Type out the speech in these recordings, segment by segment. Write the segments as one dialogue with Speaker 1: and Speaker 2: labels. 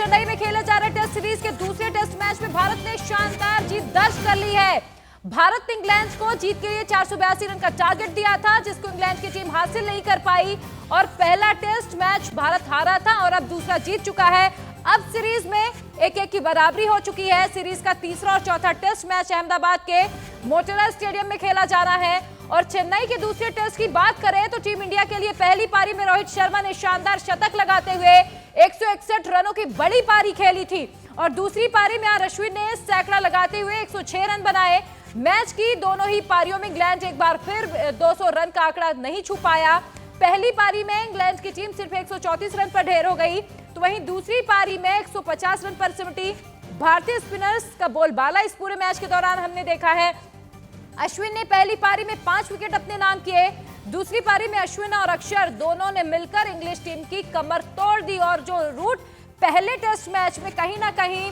Speaker 1: चेन्नई में खेले जा रहे टेस्ट सीरीज के दूसरे टेस्ट मैच में भारत ने शानदार जीत दर्ज कर ली है। भारत ने इंग्लैंड को जीत के लिए 482 रन का टारगेट दिया था, जिसको इंग्लैंड की टीम हासिल नहीं कर पाई और पहला टेस्ट मैच भारत हारा था और अब दूसरा जीत चुका है। अब सीरीज में 1-1 की बराबरी हो चुकी है। सीरीज का तीसरा और चौथा टेस्ट मैच अहमदाबाद के मोटेरा स्टेडियम में खेला जा रहा है और चेन्नई के दूसरे टेस्ट की बात करें तो टीम इंडिया के लिए पहली पारी में रोहित शर्मा ने शानदार शतक लगाते हुए 161 रनों की बड़ी पारी खेली थी और दूसरी पारी में अश्विन ने सैकड़ा लगाते हुए 106 रन बनाए। मैच की दोनों ही पारियों में इंग्लैंड एक बार फिर 200 रन का आंकड़ा नहीं छू पाया। पहली पारी में इंग्लैंड की टीम सिर्फ 134 रन पर ढेर हो गई, तो वहीं दूसरी पारी में 150 रन पर सिमटी। भारतीय स्पिनर्स का बोलबाला इस पूरे मैच के दौरान हमने देखा है। अश्विन ने पहली पारी में 5 विकेट अपने नाम किए, दूसरी पारी में अश्विन और अक्षर दोनों ने मिलकर इंग्लिश टीम की कमर तोड़ दी और जो रूट पहले टेस्ट मैच में कहीं ना कहीं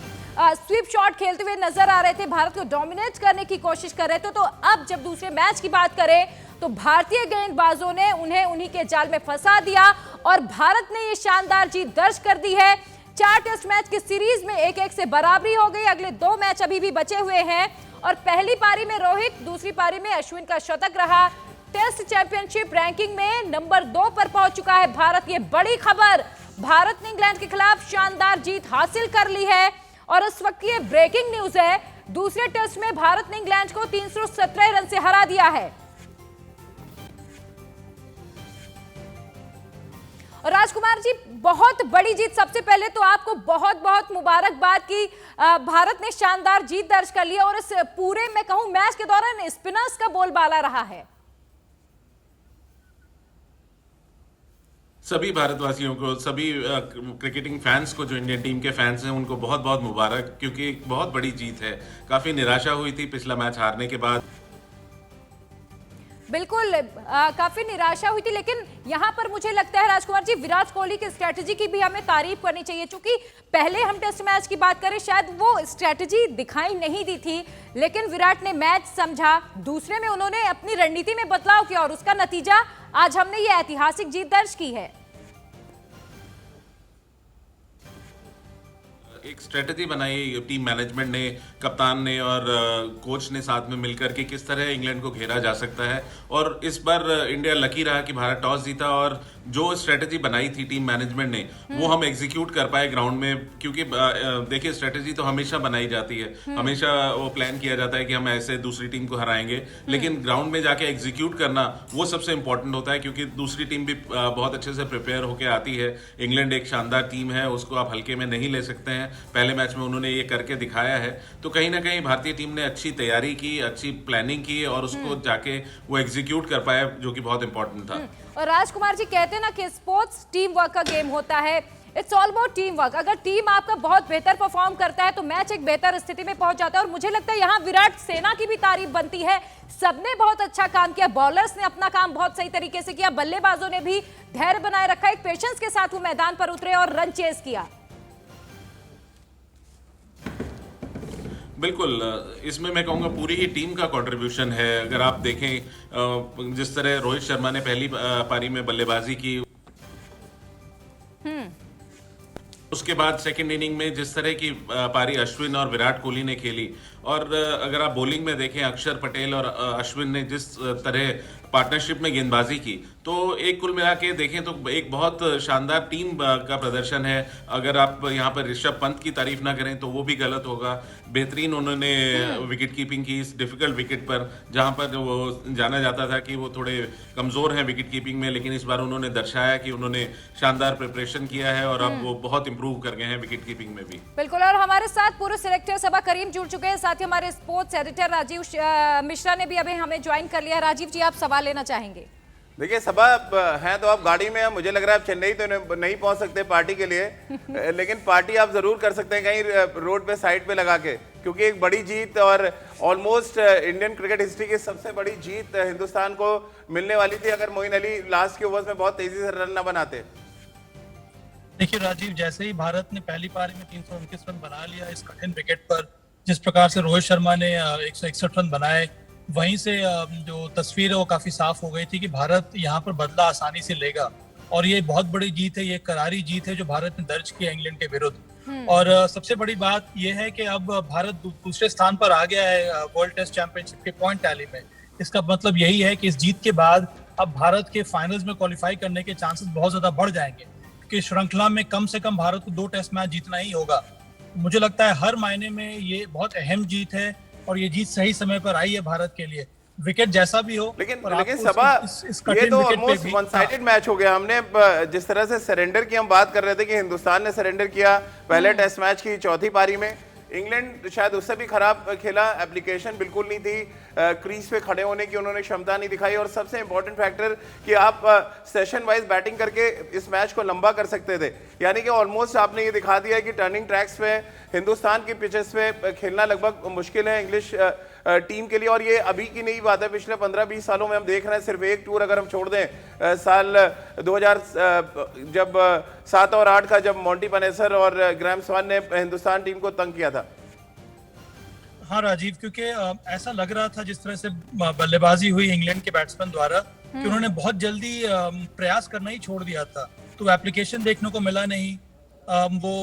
Speaker 1: स्वीप शॉट खेलते हुए नजर आ रहे थे, भारत को डोमिनेट करने की कोशिश कर रहे थे, तो अब जब दूसरे मैच की बात करें तो भारतीय गेंदबाजों ने उन्हें उन्हीं के जाल में फंसा दिया और भारत ने ये शानदार जीत दर्ज कर दी है। 4 टेस्ट मैच की सीरीज में 1-1 से बराबरी हो गई। अगले 2 मैच अभी भी बचे हुए हैं और पहली पारी में रोहित, दूसरी पारी में अश्विन का शतक रहा। टेस्ट चैंपियनशिप रैंकिंग में नंबर 2 पर पहुंच चुका है भारत। ये बड़ी खबर, भारत ने इंग्लैंड के खिलाफ शानदार जीत हासिल कर ली है और इस वक्त ये ब्रेकिंग न्यूज है। दूसरे टेस्ट में भारत ने इंग्लैंड को 317 रन से हरा दिया है। और राजकुमार जी, बहुत बड़ी जीत। सबसे पहले तो आपको बहुत बहुत मुबारकबाद कि भारत ने शानदार जीत दर्ज कर लिया और इस पूरे मैं कहूं मैच के दौरान स्पिनर्स का बोलबाला रहा है।
Speaker 2: सभी भारतवासियों को, सभी क्रिकेटिंग फैंस को, जो इंडियन टीम के फैंस हैं, उनको बहुत बहुत मुबारक, क्योंकि एक बहुत बड़ी जीत है। काफी निराशा हुई थी पिछला मैच हारने के बाद।
Speaker 1: बिल्कुल काफी निराशा हुई थी, लेकिन यहां पर मुझे लगता है राजकुमार जी, विराट कोहली की स्ट्रेटजी की भी हमें तारीफ करनी चाहिए। क्योंकि पहले हम टेस्ट मैच की बात करें, शायद वो स्ट्रेटजी दिखाई नहीं दी थी, लेकिन विराट ने मैच समझा, दूसरे में उन्होंने अपनी रणनीति में बदलाव किया और उसका नतीजा आज हमने ये ऐतिहासिक जीत दर्ज की है।
Speaker 2: एक स्ट्रेटजी बनाई टीम मैनेजमेंट ने, कप्तान ने और कोच ने साथ में मिलकर के किस तरह इंग्लैंड को घेरा जा सकता है। और इस बार इंडिया लकी रहा कि भारत टॉस जीता और जो स्ट्रेटजी बनाई थी टीम मैनेजमेंट ने वो हम एग्जीक्यूट कर पाए ग्राउंड में। क्योंकि देखिए, स्ट्रेटजी तो हमेशा बनाई जाती है, हमेशा वो प्लान किया जाता है कि हम ऐसे दूसरी टीम को हराएंगे, लेकिन ग्राउंड में जाके एग्जीक्यूट करना वो सबसे इंपॉर्टेंट होता है। क्योंकि दूसरी टीम भी बहुत अच्छे से प्रिपेयर होकर आती है। इंग्लैंड एक शानदार टीम है, उसको आप हल्के में नहीं ले सकते हैं। पहले मैच में उन्होंने ये करके दिखाया है, तो कहीं ना कहीं भारतीय टीम ने अच्छी तैयारी की, अच्छी प्लानिंग की और उसको जाके वो एग्जीक्यूट कर पाया, जो कि बहुत इंपॉर्टेंट था।
Speaker 1: और राजकुमार जी, कहते हैं ना कि स्पोर्ट्स टीम वर्क का गेम होता है। It's all about team work. अगर टीम आपका बहुत बेहतर परफॉर्म करता है तो मैच एक बेहतर स्थिति में पहुंच जाता है। और मुझे लगता है यहाँ विराट सेना की भी तारीफ बनती है। सबने बहुत अच्छा काम किया, बॉलर्स ने अपना काम बहुत सही तरीके से किया, बल्लेबाजों ने भी धैर्य बनाए रखा, एक पेशेंस के साथ वो मैदान पर उतरे और रन चेज किया।
Speaker 2: बिल्कुल, इसमें मैं कहूँगा पूरी ही टीम का कंट्रीब्यूशन है। अगर आप देखें, जिस तरह रोहित शर्मा ने पहली पारी में बल्लेबाजी की, उसके बाद सेकंड इनिंग में जिस तरह की पारी अश्विन और विराट कोहली ने खेली, और अगर आप बॉलिंग में देखें, अक्षर पटेल और अश्विन ने जिस तरह पार्टनरशिप में गेंदबाजी की, तो एक कुल मिला के देखें तो एक बहुत शानदार टीम का प्रदर्शन है। अगर आप यहाँ पर ऋषभ पंत की तारीफ ना करें तो वो भी गलत होगा। बेहतरीन उन्होंने विकेट कीपिंग की इस डिफिकल्ट विकेट पर, जहाँ पर वो जाना जाता था कि वो थोड़े कमजोर हैं विकेट कीपिंग में, लेकिन इस बार उन्होंने दर्शाया कि उन्होंने शानदार प्रिपरेशन किया है और अब वो बहुत इंप्रूव कर गए हैं विकेट कीपिंग में भी।
Speaker 1: बिल्कुल, और हमारे साथ पूर्व सिलेक्टर सबा करीम जुड़ चुके हैं, साथ ही हमारे स्पोर्ट्स एडिटर राजीव मिश्रा ने भी अभी हमें ज्वाइन कर लिया। राजीव जी, आप सवाल लेना चाहेंगे?
Speaker 3: देखिए, सबा हैं तो आप गाड़ी में हैं, मुझे लग रहा है आप चेन्नई तो नहीं पहुंच सकते पार्टी के लिए, लेकिन पार्टी आप जरूर कर सकते हैं कहीं रोड पे साइड पे लगा के, क्योंकि एक बड़ी जीत और ऑलमोस्ट इंडियन क्रिकेट हिस्ट्री की सबसे बड़ी जीत हिंदुस्तान को मिलने वाली थी अगर मोइन अली लास्ट के ओवर्स में बहुत तेजी से रन न बनाते।
Speaker 4: देखिए राजीव, जैसे ही भारत ने पहली पारी में 329 रन बना लिया इस कठिन विकेट पर, जिस प्रकार से रोहित शर्मा ने 161 रन बनाए, वहीं से जो तस्वीर है वो काफी साफ हो गई थी कि भारत यहाँ पर बदला आसानी से लेगा और ये बहुत बड़ी जीत है, ये करारी जीत है जो भारत ने दर्ज किया इंग्लैंड के विरुद्ध। और सबसे बड़ी बात यह है कि अब भारत दूसरे स्थान पर आ गया है वर्ल्ड टेस्ट चैंपियनशिप के पॉइंट टैली में। इसका मतलब यही है कि इस जीत के बाद अब भारत के फाइनल्स में क्वालिफाई करने के चांसेस बहुत ज्यादा बढ़ जाएंगे, क्योंकि श्रृंखला में कम से कम भारत को 2 टेस्ट मैच जीतना ही होगा। मुझे लगता है हर मायने में ये बहुत अहम जीत है और ये जीत सही समय पर आई है भारत के लिए, विकेट जैसा भी हो।
Speaker 3: लेकिन सबा ये तो ऑलमोस्ट वन साइडेड मैच हो गया। हमने जिस तरह से सरेंडर की हम बात कर रहे थे कि हिंदुस्तान ने सरेंडर किया पहले टेस्ट मैच की चौथी पारी में, इंग्लैंड शायद उससे भी खराब खेला, एप्लीकेशन बिल्कुल नहीं थी, क्रीज पे खड़े होने की उन्होंने क्षमता नहीं दिखाई, और सबसे इंपॉर्टेंट फैक्टर कि आप सेशन वाइज बैटिंग करके इस मैच को लंबा कर सकते थे। यानी कि ऑलमोस्ट आपने ये दिखा दिया कि टर्निंग ट्रैक्स पे हिंदुस्तान की पिचेस पे खेलना लगभग मुश्किल है इंग्लिश टीम के लिए। और ये अभी की नहीं बात है, पिछले 15-20 सालों में हम देख रहे हैं, सिर्फ एक टूर अगर हम छोड़ दें साल 2000 जब 7 और 8 का, जब मॉन्टी पनेसर और ग्रैम स्वान ने हिंदुस्तान टीम को तंग किया था।
Speaker 4: हाँ राजीव, क्योंकि ऐसा लग रहा था जिस तरह से बल्लेबाजी हुई इंग्लैंड के बैट्समैन द्वारा कि उन्होंने बहुत जल्दी प्रयास करना ही छोड़ दिया था, तो एप्लीकेशन देखने को मिला नहीं। वो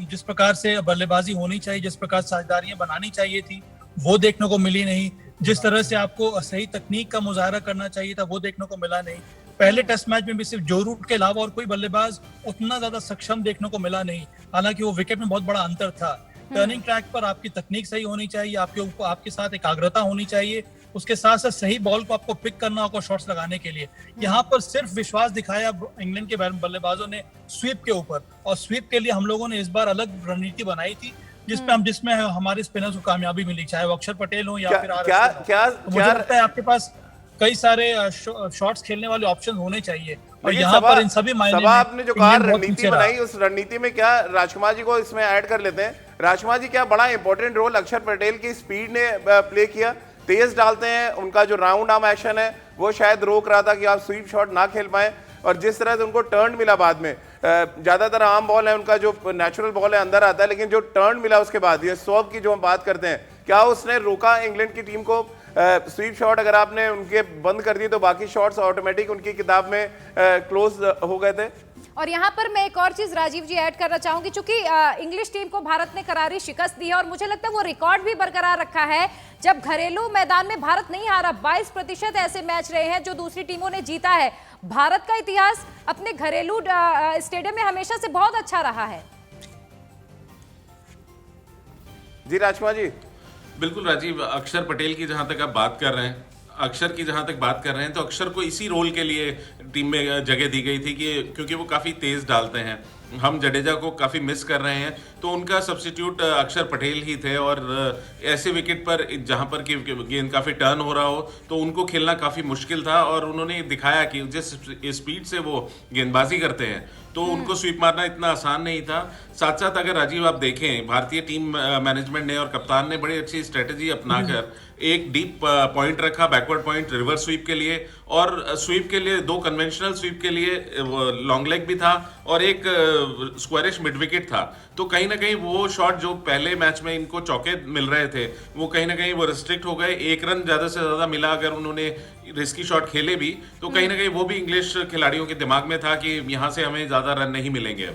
Speaker 4: जिस प्रकार से बल्लेबाजी होनी चाहिए, जिस प्रकार साझेदारियां बनानी चाहिए थी, वो देखने को मिली नहीं। जिस तरह से आपको सही तकनीक का मुजाहरा करना चाहिए था, वो देखने को मिला नहीं। पहले टेस्ट मैच में भी सिर्फ जो रूट के अलावा और कोई बल्लेबाज उतना ज्यादा सक्षम देखने को मिला नहीं, हालांकि वो विकेट में बहुत बड़ा अंतर था। टर्निंग ट्रैक पर आपकी तकनीक सही होनी चाहिए, आपके साथ एकाग्रता होनी चाहिए, उसके साथ साथ सही बॉल को आपको पिक करना होगा शॉट्स लगाने के लिए। यहाँ पर सिर्फ विश्वास दिखाया इंग्लैंड के बल्लेबाजों ने स्वीप के ऊपर, और स्वीप के लिए हम लोगों ने इस बार अलग रणनीति बनाई थी जिसमें हमारे स्पिनर्स को कामयाबी मिली, चाहे वो अक्षर पटेल हो या फिर मुझे लगता है आपके पास कई सारे शॉट्स खेलने वाले ऑप्शन होने चाहिए। और यहाँ पर इन सभी मायने में
Speaker 3: आपने जो कहा रणनीति बनाई, उस रणनीति में क्या राजकुमार जी को इसमें ऐड कर लेते हैं। राजकुमार जी, क्या बड़ा इंपॉर्टेंट रोल अक्षर पटेल की स्पीड ने प्ले किया, तेज डालते हैं, उनका जो राउंड आर्म एक्शन है वो शायद रोक रहा था कि आप स्वीप शॉट ना खेल पाए, और जिस तरह से उनको टर्न मिला बाद में, ज्यादातर आम बॉल है उनका, जो नेचुरल बॉल है अंदर आता है, लेकिन जो टर्न मिला उसके बाद, ये स्वर्व की जो हम बात करते हैं, क्या उसने रोका इंग्लैंड की टीम को? स्वीप शॉट अगर आपने उनके बंद कर दिए तो बाकी शॉट्स ऑटोमेटिक उनकी किताब में क्लोज हो गए थे।
Speaker 1: और यहाँ पर मैं एक और चीज राजीव जी ऐड करना चाहूंगी, चूंकि इंग्लिश टीम को भारत ने करारी शिकस्त दी है और मुझे लगता है वो रिकॉर्ड भी बरकरार रखा है। जब घरेलू मैदान में भारत नहीं हारा, 22% ऐसे मैच रहे हैं जो दूसरी टीमों ने जीता है। भारत का इतिहास अपने घरेलू स्टेडियम में हमेशा से बहुत अच्छा रहा है।
Speaker 3: जी राजकुमार जी।
Speaker 2: बिल्कुल राजीव, अक्षर पटेल की जहां तक आप बात कर रहे हैं, अक्षर की जहां तक बात कर रहे हैं, तो अक्षर को इसी रोल के लिए टीम में जगह दी गई थी कि क्योंकि वो काफ़ी तेज़ डालते हैं। हम जडेजा को काफ़ी मिस कर रहे हैं, तो उनका सब्स्टिट्यूट अक्षर पटेल ही थे, और ऐसे विकेट पर जहां पर कि गेंद काफ़ी टर्न हो रहा हो तो उनको खेलना काफ़ी मुश्किल था, और उन्होंने दिखाया कि जिस स्पीड से वो गेंदबाजी करते हैं तो उनको स्वीप मारना इतना आसान नहीं था। साथ साथ अगर राजीव आप देखें, भारतीय टीम मैनेजमेंट ने और कप्तान ने बड़ी अच्छी स्ट्रेटेजी अपनाकर एक डीप पॉइंट रखा, बैकवर्ड पॉइंट रिवर्स स्वीप के लिए, और स्वीप के लिए 2 कन्वेंशनल स्वीप के लिए लॉन्ग लेग भी था और एक स्क्वायरिश मिड विकेट था। तो कहीं ना कहीं वो शॉट जो पहले मैच में इनको चौके मिल रहे थे, वो कहीं ना कहीं वो रिस्ट्रिक्ट हो गए। 1 रन ज़्यादा से ज़्यादा मिला अगर उन्होंने रिस्की शॉट खेले भी, तो कहीं ना कहीं वो भी इंग्लिश खिलाड़ियों के दिमाग में था कि यहाँ से हमें ज़्यादा रन नहीं मिलेंगे।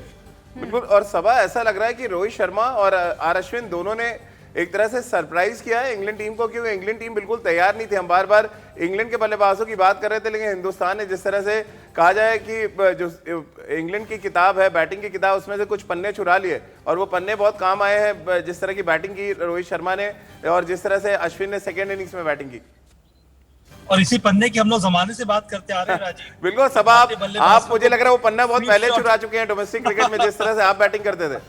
Speaker 3: बिल्कुल, और सबा ऐसा लग रहा है कि रोहित शर्मा और आर अश्विन दोनों ने एक तरह से सरप्राइज किया है इंग्लैंड टीम को, क्योंकि इंग्लैंड टीम बिल्कुल तैयार नहीं थी। हम बार बार इंग्लैंड के बल्लेबाजों की बात कर रहे थे, लेकिन हिंदुस्तान ने जिस तरह से कहा जाए कि जो इंग्लैंड की किताब है, बैटिंग की किताब, उसमें से कुछ पन्ने चुरा लिए, और वो पन्ने बहुत काम आए हैं। जिस तरह की बैटिंग की रोहित शर्मा ने, और जिस तरह से अश्विन ने सेकेंड इनिंग्स में बैटिंग की,
Speaker 4: और इसी पन्ने की हम लोग जमाने से बात करते आ रहे हैं राजीव।
Speaker 3: बिल्कुल सबा, आप मुझे लग रहा है वो पन्ना बहुत पहले चुरा चुके हैं डोमेस्टिक क्रिकेट में, जिस तरह से आप बैटिंग करते थे।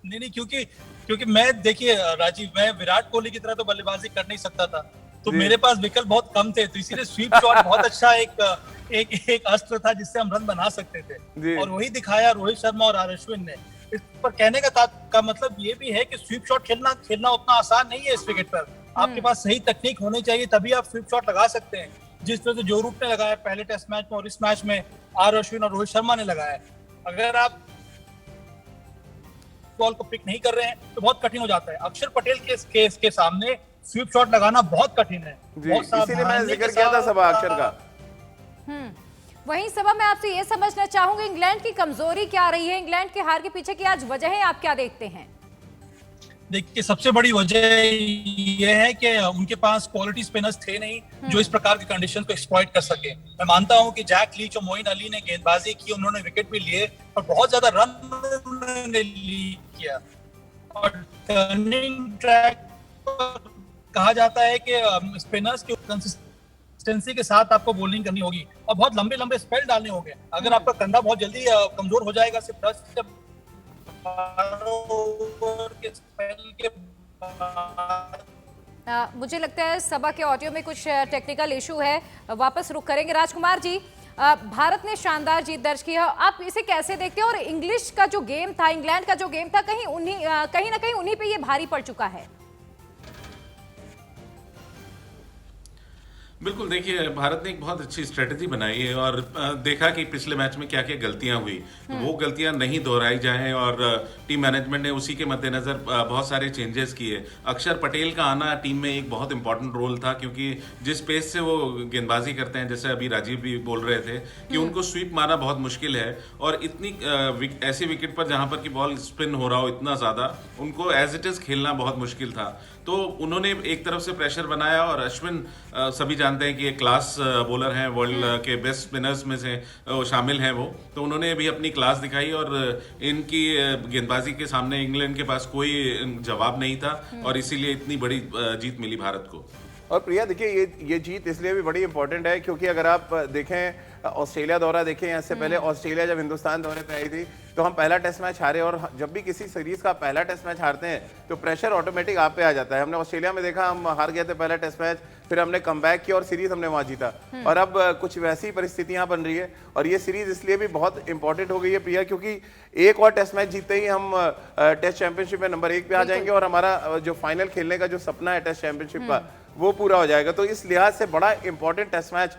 Speaker 4: नहीं, क्योंकि मैं, देखिए राजीव, मैं विराट कोहली की तरह तो बल्लेबाजी कर नहीं सकता था, तो मेरे पास विकल्प बहुत कम थे, तो इसीलिए स्वीप शॉट बहुत अच्छा एक अस्त्र था जिससे हम रन बना सकते थे, और वही दिखाया रोहित शर्मा और आर अश्विन ने। इस पर कहने का मतलब ये भी है कि स्वीप शॉट खेलना उतना आसान नहीं है इस विकेट पर। आपके पास सही तकनीक होनी चाहिए, तभी आप स्वीप शॉट लगा सकते हैं। जिस तरह से जो रूट ने लगाया पहले टेस्ट मैच में और इस मैच में आर अश्विन और रोहित शर्मा ने लगाया, अगर आप बॉल को पिक नहीं कर रहे हैं तो बहुत कठिन हो जाता है। अक्षर पटेल के सामने स्वीप शॉट लगाना बहुत कठिन है।
Speaker 3: इसीलिए मैंने जिक्र किया था सबा अक्षर का।
Speaker 1: वहीं सबा मैं आपसे ये समझना चाहूंगी इंग्लैंड की कमजोरी क्या रही है, इंग्लैंड के हार के पीछे की आज वजह आप क्या देखते हैं?
Speaker 4: देखिए, सबसे बड़ी वजह यह है कि उनके पास क्वालिटी स्पिनर्स थे नहीं जो इस प्रकार की कंडीशंस को एक्सप्लॉइट कर सके। मैं मानता हूं कि जैक लीच और मोइन अली ने गेंदबाजी की, उन्होंने विकेट भी लिए और बहुत ज्यादा रन उन्होंने किया। और टर्निंग ट्रैक पर कहा जाता है कि स्पिनर्स की कंसिस्टेंसी के साथ आपको बॉलिंग करनी होगी और बहुत लंबे लंबे स्पेल डालने होंगे। अगर आपका कंधा बहुत जल्दी कमजोर हो जाएगा सिर्फ 10 से 12 ओवर के स्पेल के बाद।
Speaker 1: मुझे लगता है सबा के ऑडियो में कुछ टेक्निकल इशू है, वापस रुक करेंगे। राजकुमार जी, भारत ने शानदार जीत दर्ज की है, आप इसे कैसे देखते हैं? और इंग्लिश का जो गेम था, इंग्लैंड का जो गेम था, कहीं ना कहीं उन्हीं पे ये भारी पड़ चुका है।
Speaker 2: बिल्कुल, देखिए भारत ने एक बहुत अच्छी स्ट्रेटजी बनाई है और देखा कि पिछले मैच में क्या क्या गलतियां हुई, वो गलतियां नहीं दोहराई जाएं और टीम मैनेजमेंट ने उसी के मद्देनजर बहुत सारे चेंजेस किए। अक्षर पटेल का आना टीम में एक बहुत इंपॉर्टेंट रोल था, क्योंकि जिस पेस से वो गेंदबाजी करते हैं, जैसे अभी राजीव भी बोल रहे थे कि उनको स्वीप मारना बहुत मुश्किल है और इतनी ऐसी विकेट पर जहां पर कि बॉल स्पिन हो रहा हो इतना ज़्यादा, उनको एज इट इज़ खेलना बहुत मुश्किल था। तो उन्होंने एक तरफ से प्रेशर बनाया और अश्विन सभी जानते हैं कि ये क्लास बॉलर हैं, वर्ल्ड के बेस्ट स्पिनर्स में से शामिल हैं वो, तो उन्होंने भी अपनी क्लास दिखाई और इनकी गेंदबाजी के सामने इंग्लैंड के पास कोई जवाब नहीं था और इसीलिए इतनी बड़ी जीत मिली भारत को।
Speaker 3: और प्रिया देखिए, ये जीत इसलिए भी बड़ी इंपॉर्टेंट है क्योंकि अगर आप देखें ऑस्ट्रेलिया दौरा देखें, इससे पहले ऑस्ट्रेलिया जब हिंदुस्तान दौरे पे आई थी तो हम पहला टेस्ट मैच हारे, और जब भी किसी सीरीज का पहला टेस्ट मैच हारते हैं तो प्रेशर ऑटोमेटिक आप पे आ जाता है। हमने ऑस्ट्रेलिया में देखा, हम हार गए थे पहला टेस्ट मैच, फिर हमने कमबैक किया और सीरीज हमने वहां जीता। और अब कुछ वैसी परिस्थितियां बन रही है और ये सीरीज इसलिए भी बहुत इंपॉर्टेंट हो गई है प्रिया, क्योंकि एक और टेस्ट मैच जीतते ही हम टेस्ट चैंपियनशिप में नंबर 1 पे आ जाएंगे और हमारा जो फाइनल खेलने का जो सपना है टेस्ट चैंपियनशिप का, वो पूरा हो जाएगा। तो इस लिहाज से बड़ा इंपॉर्टेंट टेस्ट मैच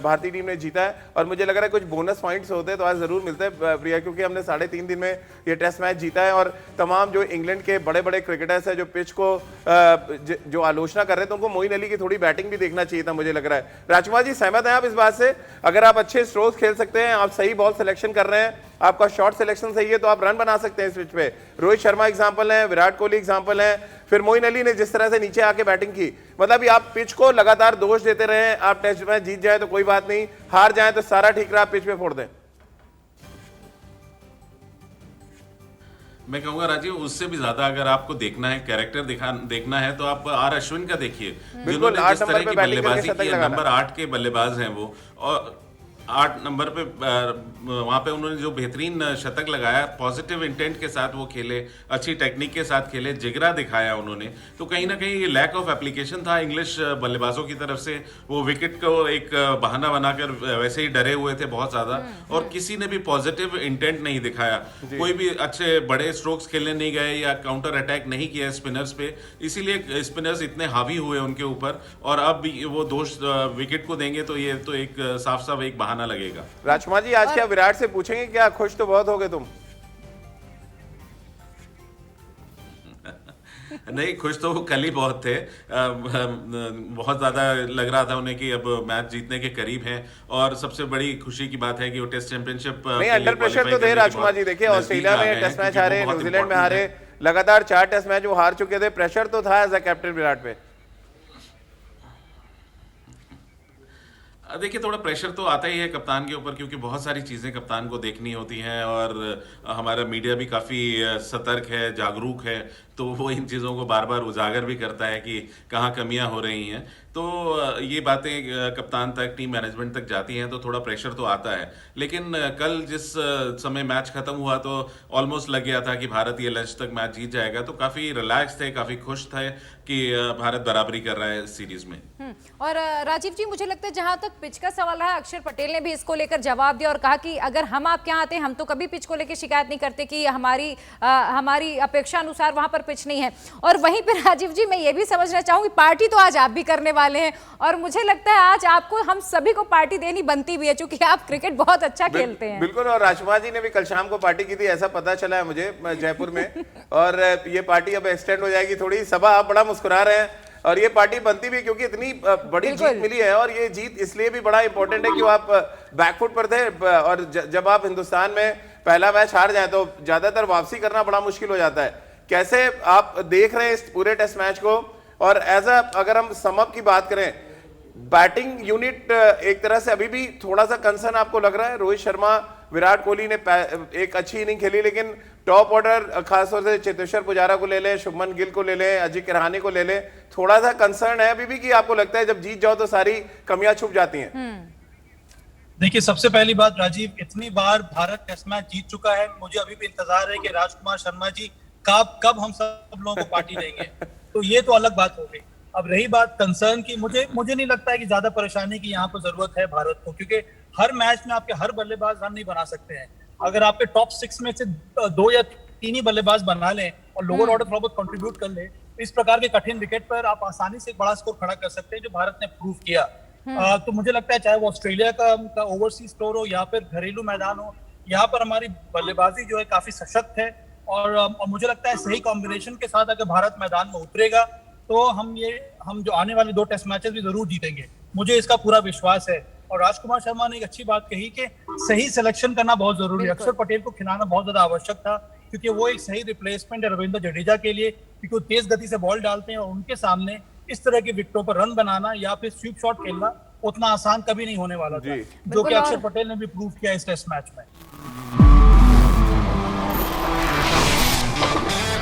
Speaker 3: भारतीय टीम ने जीता है और मुझे लग रहा है कुछ बोनस पॉइंट्स होते हैं तो आज जरूर मिलते हैं प्रिया, क्योंकि हमने 3.5 दिन में ये टेस्ट मैच जीता है। और तमाम जो इंग्लैंड के बड़े बड़े क्रिकेटर्स हैं जो पिच को जो आलोचना कर रहे थे, उनको मोइन अली की थोड़ी बैटिंग भी देखना चाहिए था, मुझे लग रहा है। राजकुमार जी, सहमत हैं आप इस बात से? अगर आप अच्छे स्ट्रोक्स खेल सकते हैं, आप सही बॉल सिलेक्शन कर रहे हैं, आपका शॉट सिलेक्शन सही है, तो आप रन बना सकते हैं इस पिच पे। रोहित शर्मा एग्जांपल है, विराट कोहली एग्जांपल है, फिर मोइन अली ने जिस तरह से नीचे आके बैटिंग की, मतलब आप पिच को लगातार दोष देते रहे। आप टेस्ट मैच जीत जाए तो कोई बात नहीं, हार जाए तो सारा ठीक रहा, पिच पे फोड़ दें।
Speaker 2: मैं कहूंगा राजीव, उससे भी ज्यादा अगर आपको देखना है, कैरेक्टर देखना है, तो आप आर अश्विन का देखिए, जिन्होंने जिस तरह की बल्लेबाजी की है। नंबर 8 के बल्लेबाज हैं वो, और 8 नंबर पे वहां पे उन्होंने जो बेहतरीन शतक लगाया, पॉजिटिव इंटेंट के साथ वो खेले, अच्छी टेक्निक के साथ खेले, जिगरा दिखाया उन्होंने। तो कहीं ना कहीं ये लैक ऑफ एप्लीकेशन था इंग्लिश बल्लेबाजों की तरफ से। वो विकेट को एक बहाना बनाकर वैसे ही डरे हुए थे बहुत ज्यादा, और किसी ने भी पॉजिटिव इंटेंट नहीं दिखाया। कोई भी अच्छे बड़े स्ट्रोक्स खेलने नहीं गए या काउंटर अटैक नहीं किया स्पिनर्स पे, इसीलिए स्पिनर्स इतने हावी हुए उनके ऊपर। और अब भी वो दोष विकेट को देंगे तो ये तो एक साफ साफ एक बहाना लगेगा।
Speaker 3: राजकुमार जी, आज क्या विराट से पूछेंगे क्या? खुश तो बहुत हो गए तुम।
Speaker 2: नहीं, खुश तो वो कल ही बहुत थे। बहुत ज्यादा लग रहा था उन्हें कि अब मैच जीतने के करीब हैं, और सबसे बड़ी खुशी की बात है कि वो टेस्ट चैंपियनशिप
Speaker 3: नहीं, अंडर प्रेशर तो थे राजकुमार जी। देखिए, ऑस्ट्रेलिया में टेस्ट मैच हारे, न्यूजीलैंड में हारे, लगातार 4 टेस्ट मैच वो हार चुके थे। प्रेशर तो था एज अ कैप्टन विराट पे।
Speaker 2: देखिए, थोड़ा प्रेशर तो आता ही है कप्तान के ऊपर, क्योंकि बहुत सारी चीज़ें कप्तान को देखनी होती हैं और हमारा मीडिया भी काफ़ी सतर्क है, जागरूक है, तो वो इन चीज़ों को बार बार उजागर भी करता है कि कहाँ कमियां हो रही हैं। तो ये बातें कप्तान तक, टीम मैनेजमेंट तक जाती हैं, तो थोड़ा प्रेशर तो आता है। लेकिन कल जिस समय मैच खत्म हुआ तो ऑलमोस्ट लग गया था कि भारत ये लंच तक मैच जीत जाएगा, तो काफ़ी रिलैक्स थे, काफ़ी खुश थे कि भारत बराबरी कर रहा है इस सीरीज में।
Speaker 1: और राजीव जी, मुझे लगता है जहां तक पिच का सवाल रहा, अक्षर पटेल ने भी इसको लेकर जवाब दिया और कहा कि अगर हम आपके यहाँ आते हैं, हम तो कभी पिच को लेकर शिकायत नहीं करते कि हमारी अपेक्षा अनुसार वहां पर पिच नहीं है। और वहीं पर राजीव जी, मैं ये भी समझना चाहूंगी, पार्टी तो आज आप भी करने वाले हैं और मुझे लगता है आज आपको, हम सभी को पार्टी देनी बनती भी है, क्योंकि आप क्रिकेट बहुत अच्छा खेलते हैं।
Speaker 3: बिल्कुल, और राजकुमार जी ने भी कल शाम को पार्टी की थी, ऐसा पता चला है मुझे जयपुर में। और ये पार्टी अब एक्सटेंड हो जाएगी थोड़ी। सबा, आप बड़ा मुस्कुरा रहे हैं, और ये पार्टी बनती भी क्योंकि इतनी बड़ी जीत मिली है, और ये जीत इसलिए भी बड़ा इंपॉर्टेंट है कि आप बैकफुट पर थे, और जब आप हिंदुस्तान में पहला मैच हार जाए तो ज्यादातर वापसी करना बड़ा मुश्किल हो जाता है। कैसे आप देख रहे हैं इस पूरे टेस्ट मैच को? और अगर हम समअप की बात करें, बैटिंग यूनिट एक तरह से अभी भी थोड़ा सा कंसर्न आपको लग रहा है? रोहित शर्मा, विराट कोहली ने एक अच्छी इनिंग खेली, लेकिन टॉप ऑर्डर खासतौर से चेतेश्वर पुजारा को ले लें, शुभमन गिल को ले लें, अजिंक्य रहाणे को ले लें, थोड़ा सा कंसर्न है अभी भी कि आपको लगता है जब जीत जाओ तो सारी कमियां छुप जाती हैं?
Speaker 4: देखिए, सबसे पहली बात राजीव, इतनी बार भारत टेस्ट मैच जीत चुका है, मुझे अभी भी इंतजार है कि राजकुमार शर्मा जी कब हम सब लोगों को पार्टी देंगे। तो ये तो अलग बात हो गई। अब रही बात कंसर्न की, मुझे नहीं लगता है कि ज्यादा परेशानी की यहाँ पर जरूरत है भारत को, क्योंकि हर मैच में आपके हर बल्लेबाज रन नहीं बना सकते हैं। अगर आपके टॉप 6 में से 2 या 3 ही बल्लेबाज बना लें और लोअर ऑर्डर थोड़ा बहुत कंट्रीब्यूट कर ले, इस प्रकार के कठिन विकेट पर आप आसानी से एक बड़ा स्कोर खड़ा कर सकते हैं, जो भारत ने प्रूव किया। तो मुझे लगता है चाहे वो ऑस्ट्रेलिया का ओवरसीज स्टोर हो या फिर घरेलू मैदान हो, यहाँ पर हमारी बल्लेबाजी जो है काफी सशक्त है, और मुझे लगता है सही कॉम्बिनेशन के साथ अगर भारत मैदान में उतरेगा तो हम जो आने वाले 2 टेस्ट मैचेस भी जरूर जीतेंगे, मुझे इसका पूरा विश्वास है। और राजकुमार शर्मा ने एक अच्छी बात कही कि सही सिलेक्शन करना बहुत जरूरी है। अक्षर पटेल को खिलाना बहुत ज्यादा आवश्यक था, क्योंकि वो एक सही रिप्लेसमेंट है रविंद्र जडेजा के लिए, क्योंकि वो तेज गति से बॉल डालते हैं और उनके सामने इस तरह की विकेटों पर रन बनाना या फिर स्वीप शॉट खेलना उतना आसान कभी नहीं होने वाला था, जो कि अक्षर पटेल ने भी प्रूव किया इस टेस्ट मैच में।